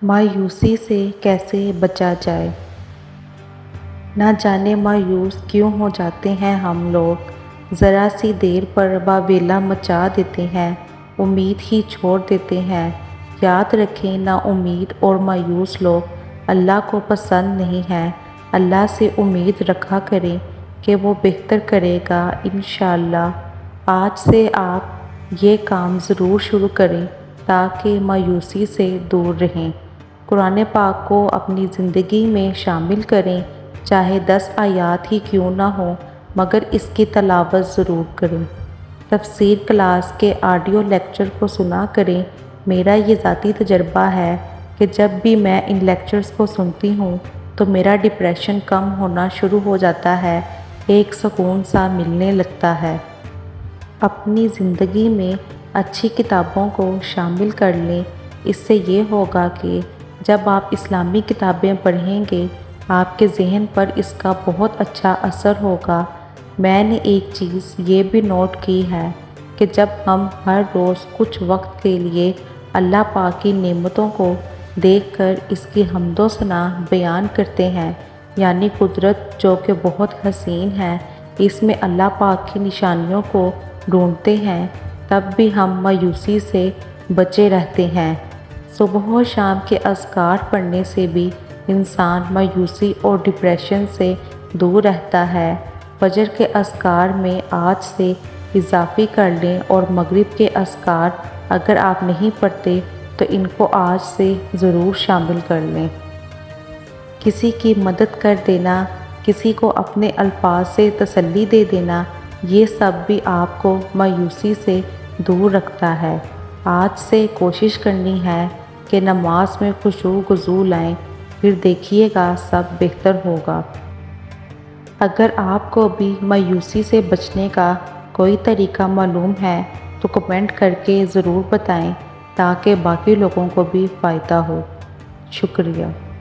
مایوسی سے کیسے بچا جائے؟ نہ جانے مایوس کیوں ہو جاتے ہیں ہم لوگ، ذرا سی دیر پر واویلا مچا دیتے ہیں، امید ہی چھوڑ دیتے ہیں۔ یاد رکھیں، نا امید اور مایوس لوگ اللہ کو پسند نہیں ہیں۔ اللہ سے امید رکھا کریں کہ وہ بہتر کرے گا انشاءاللہ۔ آج سے آپ یہ کام ضرور شروع کریں تاکہ مایوسی سے دور رہیں۔ قرآن پاک کو اپنی زندگی میں شامل کریں، چاہے 10 آیات ہی کیوں نہ ہوں، مگر اس کی تلاوت ضرور کریں۔ تفسیر کلاس کے آڈیو لیکچر کو سنا کریں۔ میرا یہ ذاتی تجربہ ہے کہ جب بھی میں ان لیکچرز کو سنتی ہوں تو میرا ڈپریشن کم ہونا شروع ہو جاتا ہے، ایک سکون سا ملنے لگتا ہے۔ اپنی زندگی میں اچھی کتابوں کو شامل کر لیں، اس سے یہ ہوگا کہ جب آپ اسلامی کتابیں پڑھیں گے آپ کے ذہن پر اس کا بہت اچھا اثر ہوگا۔ میں نے ایک چیز یہ بھی نوٹ کی ہے کہ جب ہم ہر روز کچھ وقت کے لیے اللہ پاک کی نعمتوں کو دیکھ کر اس کی حمد و ثنا بیان کرتے ہیں، یعنی قدرت جو کہ بہت حسین ہے، اس میں اللہ پاک کی نشانیوں کو ڈھونڈتے ہیں، تب بھی ہم مایوسی سے بچے رہتے ہیں۔ صبح و شام کے اذکار پڑھنے سے بھی انسان مایوسی اور ڈپریشن سے دور رہتا ہے۔ فجر کے اذکار میں آج سے اضافی کر لیں اور مغرب کے اذکار اگر آپ نہیں پڑھتے تو ان کو آج سے ضرور شامل کر لیں۔ کسی کی مدد کر دینا، کسی کو اپنے الفاظ سے تسلی دے دینا، یہ سب بھی آپ کو مایوسی سے دور رکھتا ہے۔ آج سے کوشش کرنی ہے کہ نماز میں خشوع و خضوع لائیں، پھر دیکھیے گا سب بہتر ہوگا۔ اگر آپ کو بھی مایوسی سے بچنے کا کوئی طریقہ معلوم ہے تو کمنٹ کر کے ضرور بتائیں تاکہ باقی لوگوں کو بھی فائدہ ہو۔ شکریہ۔